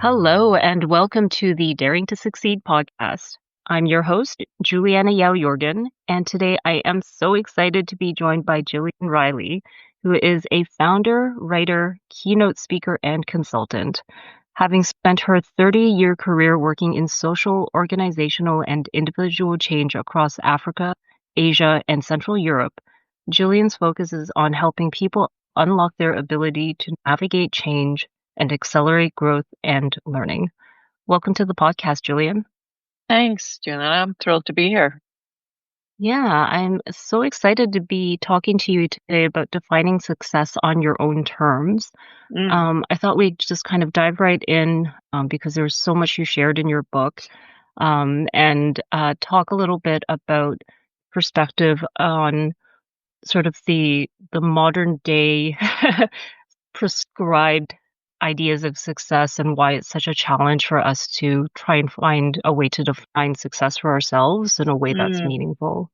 Hello, and welcome to the Daring to Succeed podcast. I'm your host, Julianna Jorgen, and today I am so excited to be joined by Jillian Reilly, who is a founder, writer, keynote speaker, and consultant. Having spent her 30-year career working in social, organizational, and individual change across Africa, Asia, and Central Europe, Jillian's focus is on helping people unlock their ability to navigate change and accelerate growth and learning. Welcome to the podcast, Julian. Thanks, Julianna. I'm thrilled to be here. Yeah, I'm so excited to be talking to you today about defining success on your own terms. Mm, I thought we'd just kind of dive right in because there's so much you shared in your book, and talk a little bit about perspective on sort of the modern day prescribed ideas of success and why it's such a challenge for us to try and find a way to define success for ourselves in a way that's mm, meaningful.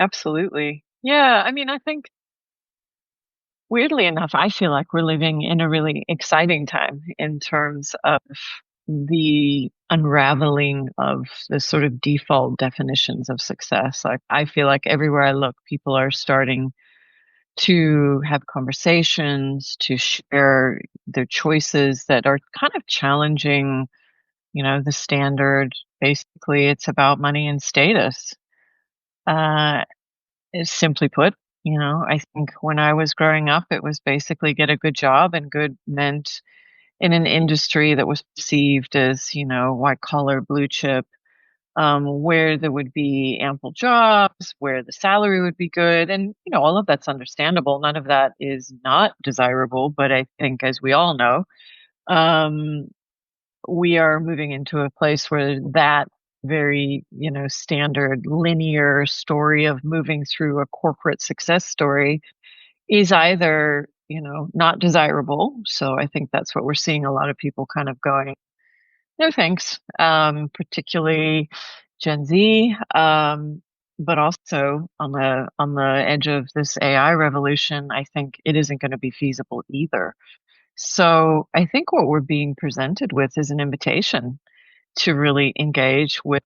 absolutely. Yeah, I think weirdly enough, I feel like we're living in a really exciting time in terms of the unraveling of the sort of default definitions of success. Like, I feel like everywhere I look, people are starting to have conversations, to share their choices that are kind of challenging, the standard. Basically, it's about money and status. Uh, Simply put, I think when I was growing up, it was basically get a good job, and good meant in an industry that was perceived as, white collar, blue chip, where there would be ample jobs, where the salary would be good. And, all of that's understandable. None of that is not desirable. But I think, as we all know, um, we are moving into a place where that very, standard linear story of moving through a corporate success story is either, not desirable. So I think that's what we're seeing, a lot of people kind of going, no thanks, particularly Gen Z, but also on the edge of this AI revolution, I think it isn't going to be feasible either. So I think what we're being presented with is an invitation to really engage with,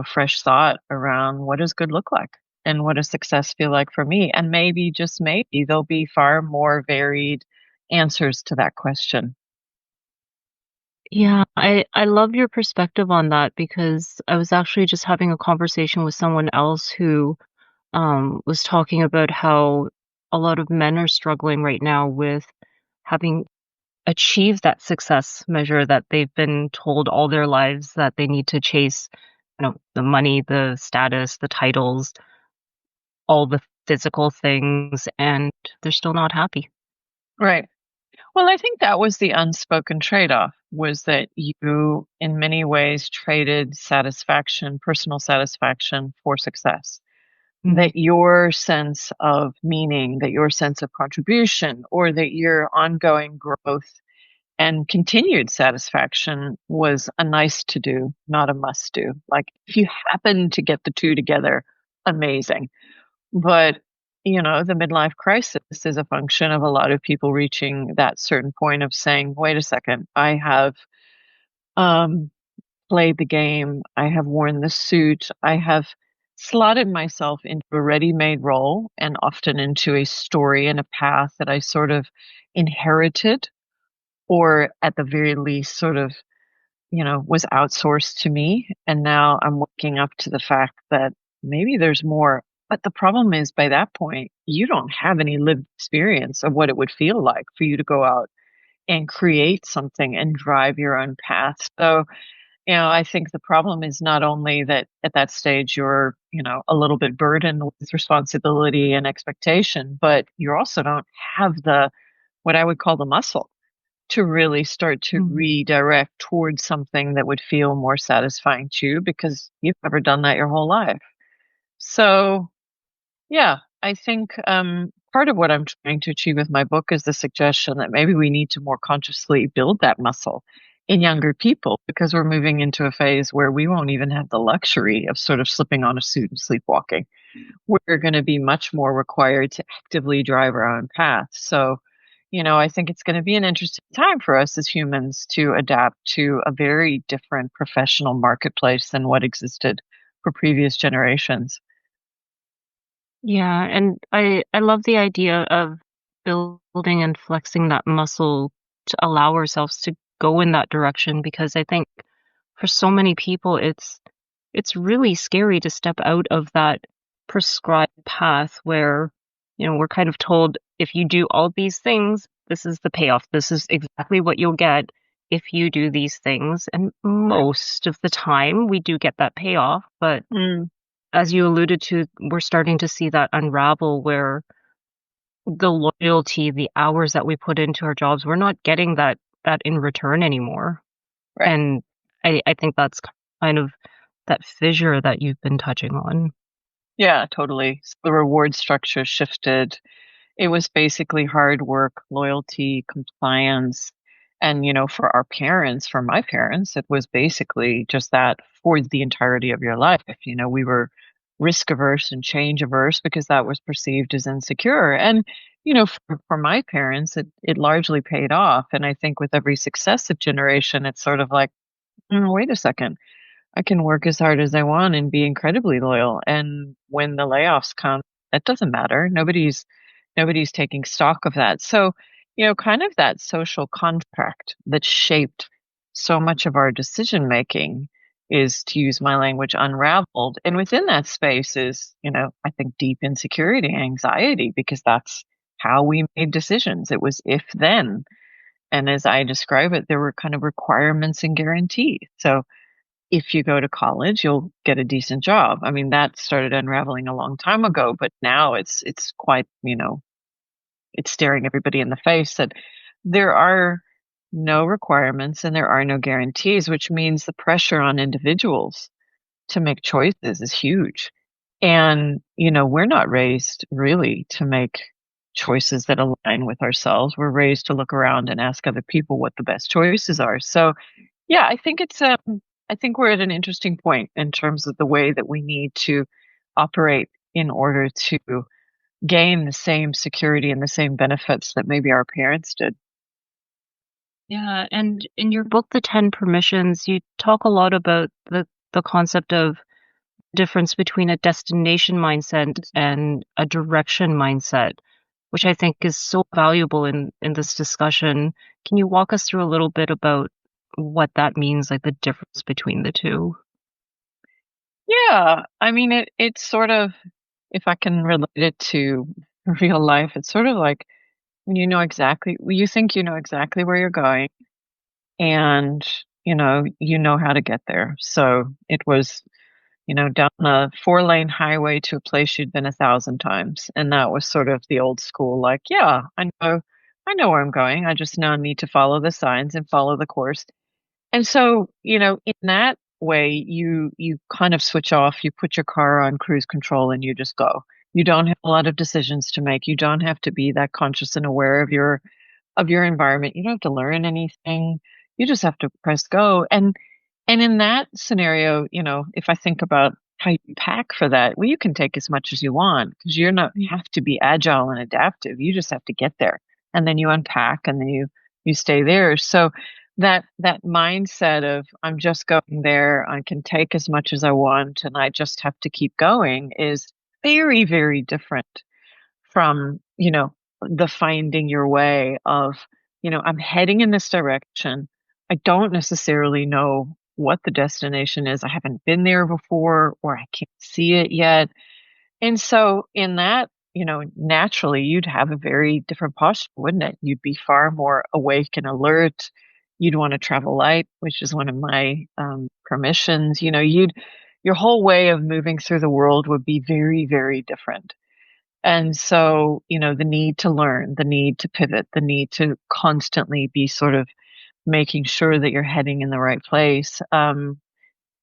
fresh thought around what does good look like and what does success feel like for me? And maybe, just maybe, there'll be far more varied answers to that question. Yeah, I love your perspective on that because I was actually just having a conversation with someone else who was talking about how a lot of men are struggling right now with having achieved that success measure that they've been told all their lives that they need to chase, the money, the status, the titles, all the physical things, and they're still not happy. Right. Well, I think that was the unspoken trade-off, was that you, in many ways, traded satisfaction, personal satisfaction, for success. Mhm. That your sense of meaning, that your sense of contribution, or that your ongoing growth and continued satisfaction was a nice to do, not a must do. Like, if you happen to get the two together, amazing. But, the midlife crisis is a function of a lot of people reaching that certain point of saying, wait a second, I have um, played the game, I have worn the suit, I have slotted myself into a ready made role, and often into a story and a path that I sort of inherited, or at the very least, sort of, was outsourced to me. And now I'm waking up to the fact that maybe there's more. But the problem is, by that point, you don't have any lived experience of what it would feel like for you to go out and create something and drive your own path. So, I think the problem is not only that at that stage you're, a little bit burdened with responsibility and expectation, but you also don't have what I would call the muscle to really start to Mhm. redirect towards something that would feel more satisfying to you, because you've never done that your whole life. So, yeah, I think part of what I'm trying to achieve with my book is the suggestion that maybe we need to more consciously build that muscle in younger people, because we're moving into a phase where we won't even have the luxury of sort of slipping on a suit and sleepwalking. We're going to be much more required to actively drive our own path. So, I think it's going to be an interesting time for us as humans to adapt to a very different professional marketplace than what existed for previous generations. Yeah, and I love the idea of building and flexing that muscle to allow ourselves to go in that direction because I think for so many people it's really scary to step out of that prescribed path where, we're kind of told if you do all these things, this is the payoff. This is exactly what you'll get if you do these things. And most of the time we do get that payoff, but Mm, as you alluded to, we're starting to see that unravel where the loyalty, the hours that we put into our jobs, we're not getting that in return anymore. right. And I think that's kind of that fissure that you've been touching on. Yeah, totally. The reward structure shifted. It was basically hard work, loyalty, compliance. And, for our parents, for my parents, it was basically just that for the entirety of your life. We were risk averse and change averse because that was perceived as insecure. And, for my parents, it largely paid off. And I think with every successive generation, it's sort of like, wait a second. I can work as hard as I want and be incredibly loyal. And when the layoffs come, that doesn't matter. Nobody's taking stock of that. So, kind of that social contract that shaped so much of our decision making is, to use my language, unraveled. And within that space is, I think deep insecurity, anxiety, because that's how we made decisions. It was if then. And as I describe it, there were kind of requirements and guarantees. So if you go to college, you'll get a decent job. I mean, that started unraveling a long time ago, but now it's quite, it's staring everybody in the face that there are no requirements and there are no guarantees, which means the pressure on individuals to make choices is huge. And, we're not raised really to make choices that align with ourselves. We're raised to look around and ask other people what the best choices are. So, yeah, I think we're at an interesting point in terms of the way that we need to operate in order to gain the same security and the same benefits that maybe our parents did. Yeah, and in your book, The 10 Permissions, you talk a lot about the concept of difference between a destination mindset and a direction mindset, which I think is so valuable in this discussion. Can you walk us through a little bit about what that means, like the difference between the two? Yeah, I mean it's sort of, if I can relate it to real life, it's sort of like when you think you know exactly where you're going and you know how to get there. So it was down a 4-lane highway to a place you'd been 1,000 times. And that was sort of the old school, like, yeah, I know where I'm going. I just now need to follow the signs and follow the course. And so, in that way, you kind of switch off, you put your car on cruise control and you just go. You don't have a lot of decisions to make. You don't have to be that conscious and aware of your environment. You don't have to learn anything. You just have to press go. And in that scenario, if I think about how you pack for that, well, you can take as much as you want because you have to be agile and adaptive. You just have to get there. And then you unpack and then you stay there. So that mindset of I'm just going there, I can take as much as I want and I just have to keep going is very, very different from, the finding your way of, I'm heading in this direction. I don't necessarily know what the destination is. I haven't been there before or I can't see it yet. And so in that, naturally you'd have a very different posture, wouldn't it? You'd be far more awake and alert. You'd want to travel light, which is one of my permissions. Your whole way of moving through the world would be very, very different. And so, the need to learn, the need to pivot, the need to constantly be sort of making sure that you're heading in the right place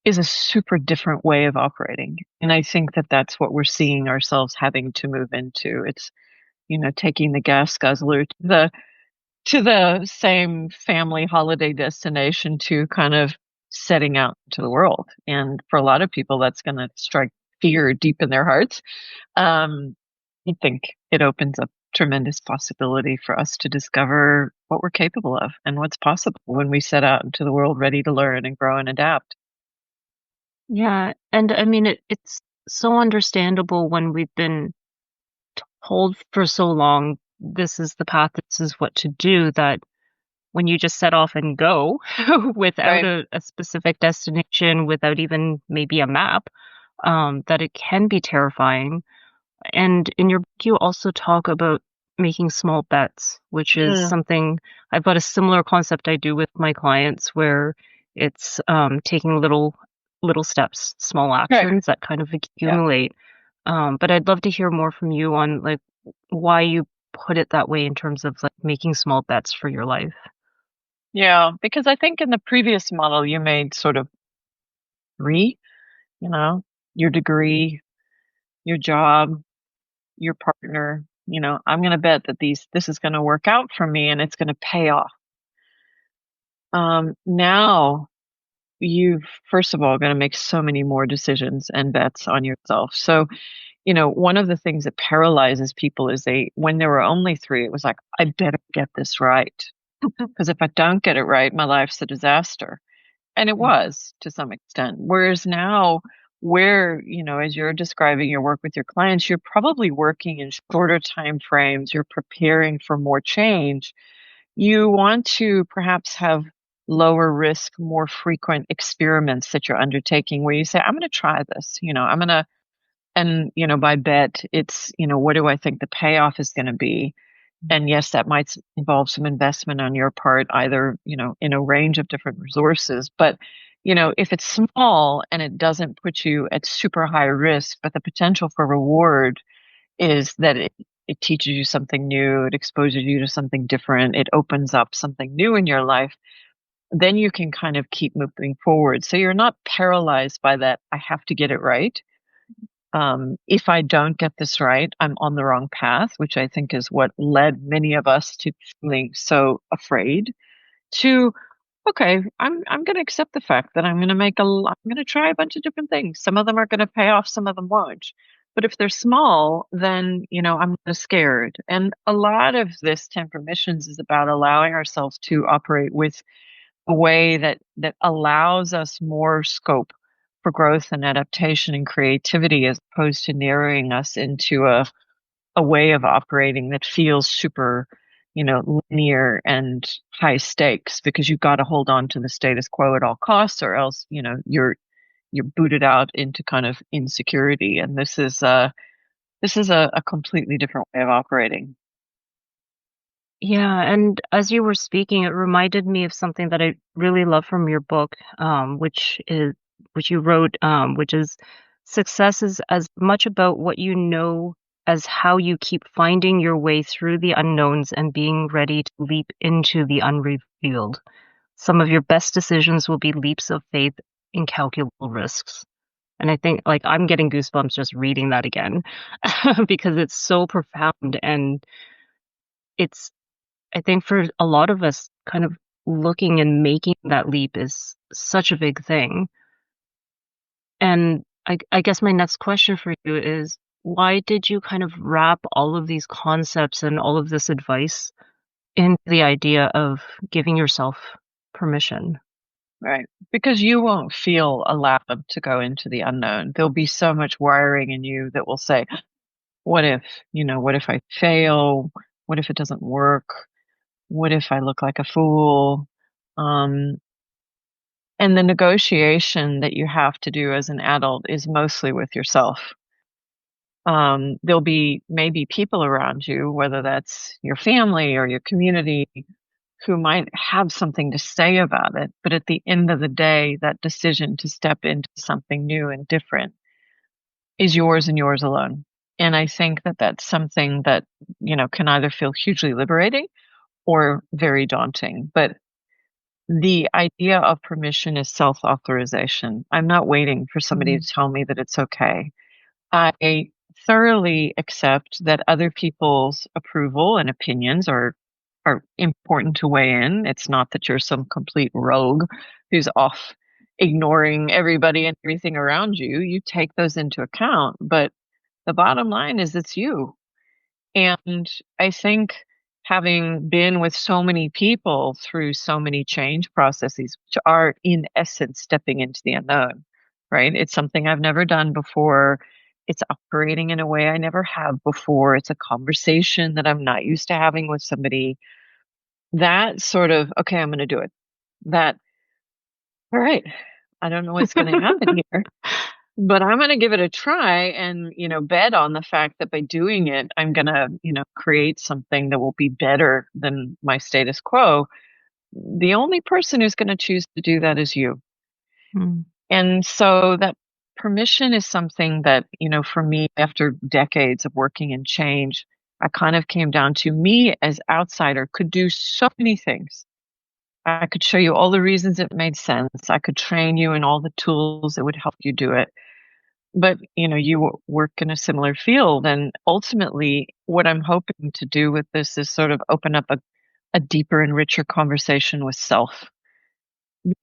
is a super different way of operating. And I think that that's what we're seeing ourselves having to move into. It's, taking the gas guzzler to the same family holiday destination to kind of setting out to the world. And for a lot of people, that's going to strike fear deep in their hearts. I think it opens up tremendous possibility for us to discover what we're capable of and what's possible when we set out into the world ready to learn and grow and adapt. Yeah, and I mean, it's so understandable when we've been told for so long, this is the path, this is what to do, that when you just set off and go without Right. a specific destination, without even maybe a map, that it can be terrifying. And in your book, you also talk about making small bets, which is Mm, something I've got a similar concept I do with my clients where it's taking little steps, small right. actions that kind of Yeah. accumulate. But I'd love to hear more from you on like why you put it that way in terms of like making small bets for your life. Yeah. Because I think in the previous model, you made sort of three, you know, your degree, your job, your partner. I'm going to bet that this is going to work out for me and it's going to pay off. Now you've first of all got to make so many more decisions and bets on yourself. So, one of the things that paralyzes people is when there were only three, it was like, I better get this right. Because if I don't get it right, my life's a disaster. And it Mm. was to some extent. Whereas now, where, as you're describing your work with your clients, you're probably working in shorter time frames, you're preparing for more change. You want to perhaps have lower risk, more frequent experiments that you're undertaking where you say, I'm going to try this, I'm going to, and, by bet, it's, what do I think the payoff is going to be? And yes, that might involve some investment on your part, either, in a range of different resources. But, if it's small and it doesn't put you at super high risk, but the potential for reward is that it teaches you something new, it exposes you to something different, it opens up something new in your life, then you can kind of keep moving forward. So you're not paralyzed by that, I have to get it right. If I don't get this right, I'm on the wrong path, which I think is what led many of us to feeling so afraid to, okay, I'm going to accept the fact that I'm going to try a bunch of different things. Some of them are going to pay off, some of them won't. But if they're small, then, I'm not scared. And a lot of this 10 permissions is about allowing ourselves to operate with a way that allows us more scope for growth and adaptation and creativity as opposed to narrowing us into a way of operating that feels super, linear and high stakes because you've got to hold on to the status quo at all costs or else, you're booted out into kind of insecurity. And this is a completely different way of operating. Yeah, and as you were speaking, it reminded me of something that I really love from your book, which you wrote, which is success is as much about what you know as how you keep finding your way through the unknowns and being ready to leap into the unrevealed. Some of your best decisions will be leaps of faith, incalculable risks. And I think like I'm getting goosebumps just reading that again because it's so profound and it's I think for a lot of us, kind of looking and making that leap is such a big thing. And I guess my next question for you is why did you kind of wrap all of these concepts and all of this advice into the idea of giving yourself permission? Right. Because you won't feel allowed to go into the unknown. There'll be so much wiring in you that will say, what if, what if I fail? What if it doesn't work? What if I look like a fool? Um, and the negotiation that you have to do as an adult is mostly with yourself. There'll be maybe people around you, whether that's your family or your community, who might have something to say about it. But at the end of the day, that decision to step into something new and different is yours and yours alone. And I think that that's something that, can either feel hugely liberating or very daunting. But the idea of permission is self authorization. I'm not waiting for somebody Mhm. to tell me that it's okay. I thoroughly accept that other people's approval and opinions are important to weigh in. It's not that you're some complete rogue who's off ignoring everybody and everything around you. You take those into account, but the bottom line is it's you. And I think having been with so many people through so many change processes, which are in essence stepping into the unknown, right? It's something I've never done before. It's operating in a way I never have before. It's a conversation that I'm not used to having with somebody. That sort of, okay, I'm going to do it. That, all right, I don't know what's going to happen here, but I'm gonna give it a try and, bet on the fact that by doing it, I'm gonna, create something that will be better than my status quo. The only person who's gonna choose to do that is you. Mm, And so that permission is something that, for me, after decades of working in change, I kind of came down to me as outsider could do so many things. I could show you all the reasons it made sense. I could train you in all the tools that would help you do it. But, you work in a similar field, and ultimately, what I'm hoping to do with this is sort of open up a deeper and richer conversation with self,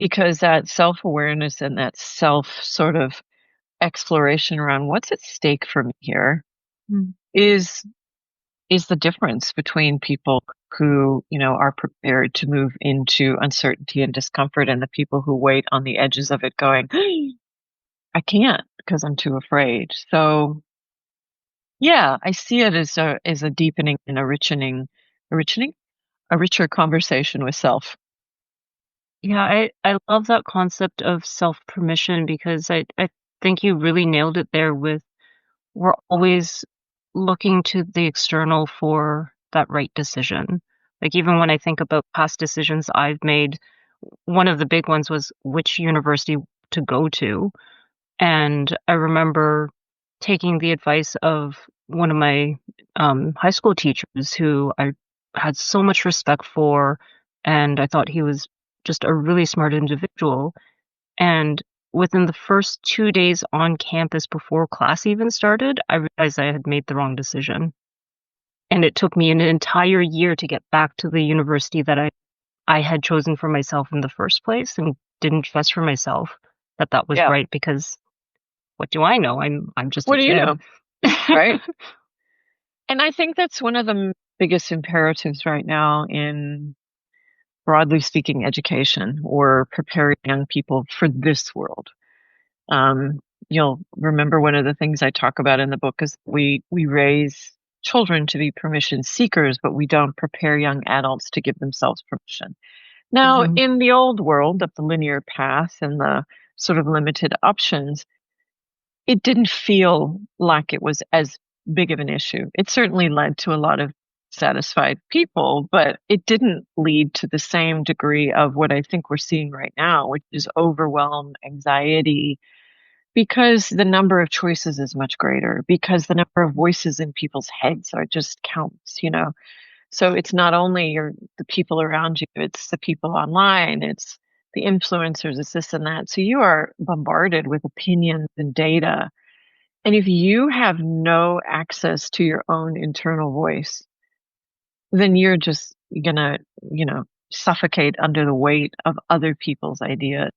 because that self-awareness and that self sort of exploration around what's at stake for me here mm, is is the difference between people who, are prepared to move into uncertainty and discomfort and the people who wait on the edges of it going, I can't because I'm too afraid. So yeah, I see it as a deepening and a richer conversation with self. yeah, I love that concept of self-permission because I think you really nailed it there with we're always looking to the external for that right decision. Like, even when I think about past decisions I've made, one of the big ones was which university to go to. And I remember taking the advice of one of my high school teachers who I had so much respect for, and I thought he was just a really smart individual. And within the first 2 days on campus before class even started, I realized I had made the wrong decision. And it took me an entire year to get back to the university that I had chosen for myself in the first place and didn't trust for myself that that was Yeah. right because what do I know? I'm just a What do you kid. know? Right? And I think that's one of the biggest imperatives right now in, broadly speaking, education or preparing young people for this world. Um, you'll remember one of the things I talk about in the book is we raise children to be permission seekers, but we don't prepare young adults to give themselves permission. Now, Mhm, in the old world of the linear path and the sort of limited options, it didn't feel like it was as big of an issue. It certainly led to a lot of satisfied people, but it didn't lead to the same degree of what I think we're seeing right now, which is overwhelm, anxiety, because the number of choices is much greater, because the number of voices in people's heads are just counts. So it's not only the people around you, it's the people online, it's the influencers, it's this and that. So you are bombarded with opinions and data. And if you have no access to your own internal voice, then you're just gonna, suffocate under the weight of other people's ideas.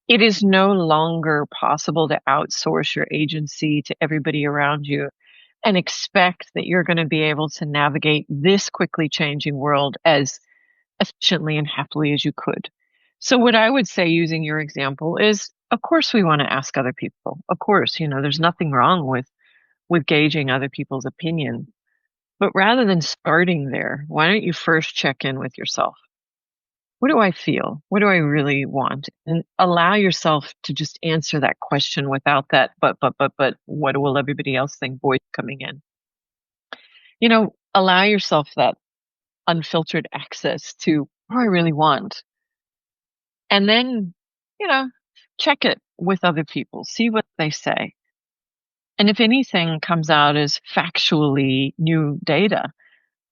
It is no longer possible to outsource your agency to everybody around you and expect that you're going to be able to navigate this quickly changing world as efficiently and happily as you could. So what I would say using your example is, of course we want to ask other people. Of course, there's nothing wrong with gauging other people's opinion. But rather than starting there, why don't you first check in with yourself? What do I feel? What do I really want? And allow yourself to just answer that question without that, but, what will everybody else think voice coming in? Allow yourself that unfiltered access to what I really want. And then, you know, check it with other people, see what they say. And if anything comes out as factually new data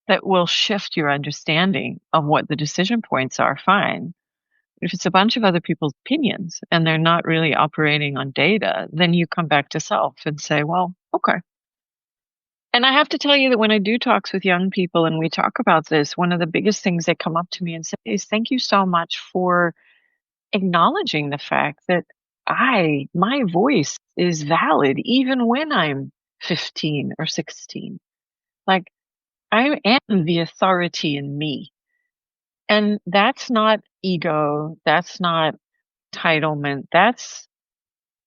that will shift your understanding of what the decision points are, fine. If it's a bunch of other people's opinions and they're not really operating on data, then you come back to self and say, well, okay. And I have to tell you that when I do talks with young people and we talk about this, one of the biggest things they come up to me and say is, thank you so much for acknowledging the fact that my voice is valid even when I'm 15 or 16. Like, I am the authority in me. And that's not ego, that's not entitlement, that's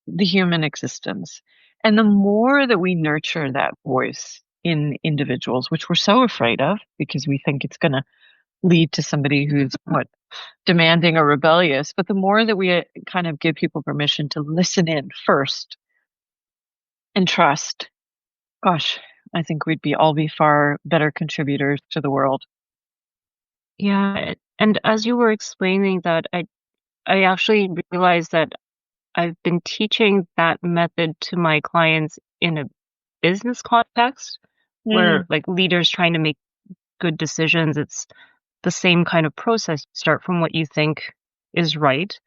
the human existence. And the more that we nurture that voice in individuals, which we're so afraid of because we think it's going to lead to somebody who's what demanding or rebellious, but the more that we kind of give people permission to listen in first and trust, gosh, I think we'd be all be far better contributors to the world. Yeah, and as you were explaining that, I actually realized that I've been teaching that method to my clients in a business context where, Mm, like, leaders trying to make good decisions, it's the same kind of process. You start from what you think is right,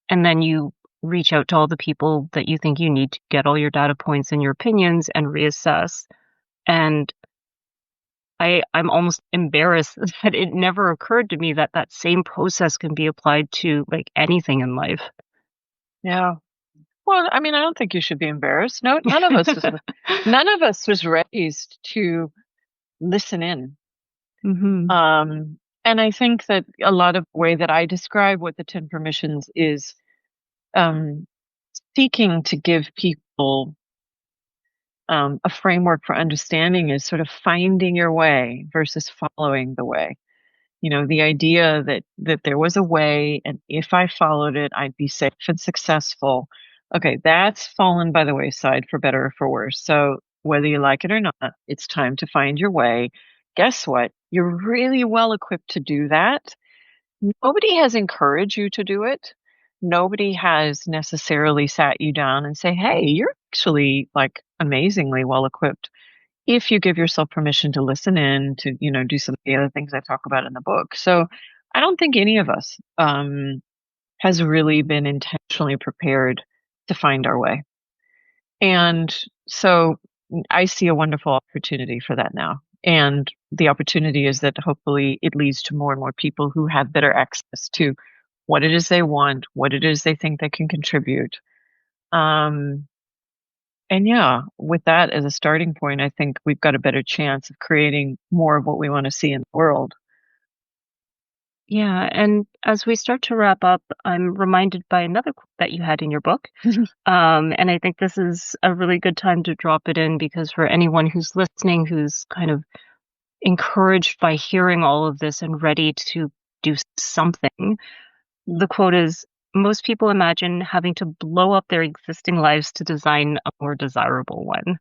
and then you reach out to all the people that you think you need to get all your data points and your opinions and reassess. And I'm almost embarrassed that it never occurred to me that that same process can be applied to, like, anything in life. yeah. Well, I mean, I don't think you should be embarrassed. No, none of us was raised to listen in. Mhm. And I think that a lot of the way that I describe what the 10 permissions is um, seeking to give people a framework for understanding is sort of finding your way versus following the way. You know, the idea that there was a way, and if I followed it, I'd be safe and successful. Okay, that's fallen by the wayside for better or for worse. So whether you like it or not, it's time to find your way. Guess what? You're really well equipped to do that. Nobody has encouraged you to do it. Nobody has necessarily sat you down and say, "Hey, you're actually like amazingly well equipped." If you give yourself permission to listen in, to, do some of the other things I talk about in the book. So I don't think any of us has really been intentionally prepared to find our way. And so I see a wonderful opportunity for that now. And the opportunity is that hopefully it leads to more and more people who have better access to what it is they want, what it is they think they can contribute. Um, and yeah, with that as a starting point, I think we've got a better chance of creating more of what we want to see in the world. Yeah, and as we start to wrap up, I'm reminded by another quote that you had in your book. And I think this is a really good time to drop it in because for anyone who's listening, who's kind of encouraged by hearing all of this and ready to do something, the quote is, most people imagine having to blow up their existing lives to design a more desirable one.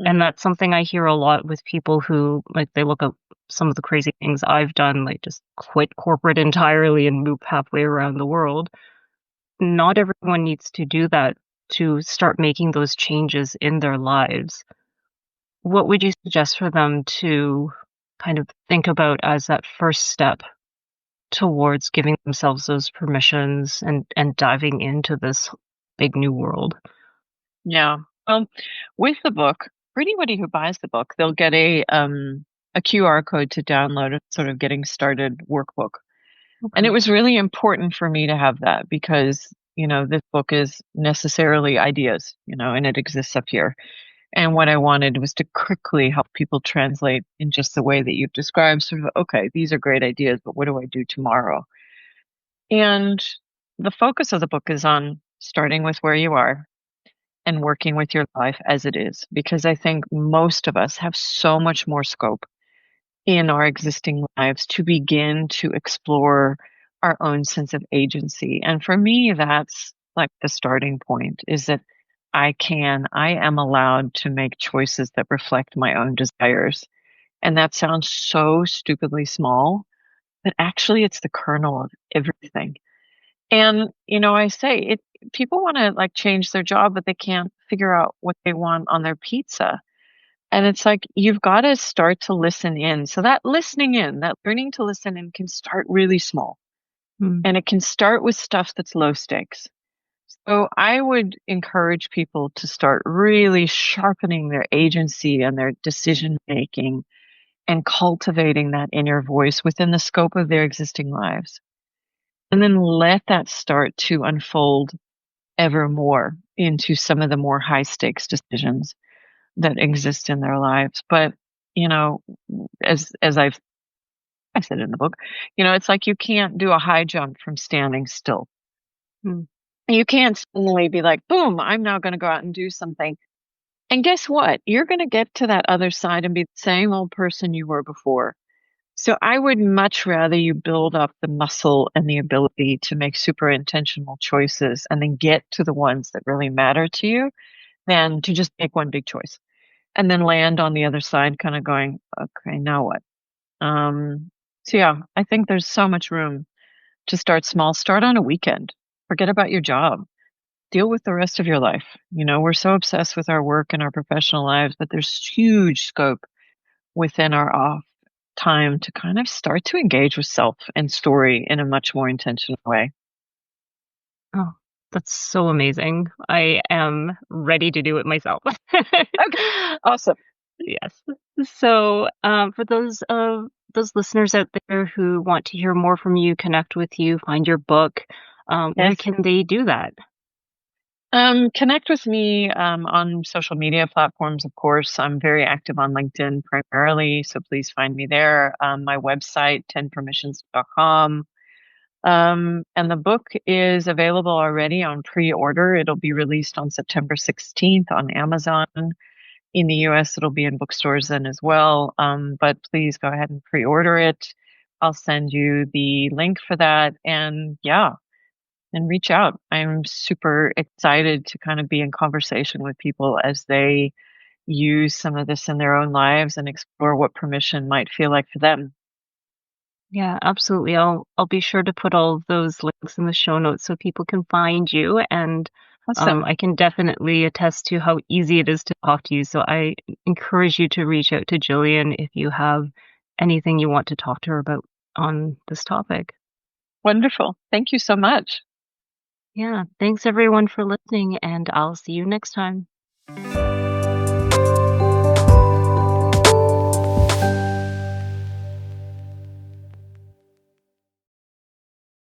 And Mm, that's something I hear a lot with people who, like, they look at some of the crazy things I've done, like just quit corporate entirely and move halfway around the world. Not everyone needs to do that to start making those changes in their lives. What would you suggest for them to kind of think about as that first step towards giving themselves those permissions and diving into this big new world? yeah. Well, with the book, for anybody who buys the book, they'll get a QR code to download a sort of getting started workbook. And it Okay. was really important for me to have that because, this book is necessarily ideas, and it exists up here. And what I wanted was to quickly help people translate in just the way that you've described, sort of, okay, these are great ideas, but what do I do tomorrow? And the focus of the book is on starting with where you are and working with your life as it is, because I think most of us have so much more scope in our existing lives to begin to explore our own sense of agency. And for me, that's like the starting point is that I am allowed to make choices that reflect my own desires. And that sounds so stupidly small, but actually it's the kernel of everything. And, I say it, people want to like change their job, but they can't figure out what they want on their pizza. And it's like, you've got to start to listen in. So that listening in, that learning to listen in can start really small Mm. and it can start with stuff that's low stakes. So I would encourage people to start really sharpening their agency and their decision making and cultivating that inner voice within the scope of their existing lives. And then let that start to unfold ever more into some of the more high stakes decisions that exist in their lives. But, you know, as I said in the book, it's like you can't do a high jump from standing still. Mm. You can't suddenly be like, boom, I'm now going to go out and do something. And guess what? You're going to get to that other side and be the same old person you were before. So I would much rather you build up the muscle and the ability to make super intentional choices and then get to the ones that really matter to you than to just make one big choice and then land on the other side kind of going, okay, now what? Um, so yeah, I think there's so much room to start small. Start on a weekend. Forget about your job. Deal with the rest of your life. We're so obsessed with our work and our professional lives, but there's huge scope within our off time to kind of start to engage with self and story in a much more intentional way. Oh, that's so amazing. I am ready to do it myself. Okay, awesome. Yes. So, for those listeners out there who want to hear more from you, connect with you, find your book, where Yes. can they do that? Connect with me on social media platforms, of course. I'm very active on LinkedIn primarily, so please find me there. My website, 10permissions.com. And the book is available already on pre-order. It'll be released on September 16th on Amazon. In the US, it'll be in bookstores then as well. But please go ahead and pre-order it. I'll send you the link for that. And yeah, and reach out. I'm super excited to kind of be in conversation with people as they use some of this in their own lives and explore what permission might feel like for them. Yeah, absolutely. I'll be sure to put all of those links in the show notes so people can find you, and Awesome. I can definitely attest to how easy it is to talk to you. So I encourage you to reach out to Jillian if you have anything you want to talk to her about on this topic. Wonderful. Thank you so much. Yeah, thanks everyone for listening, and I'll see you next time.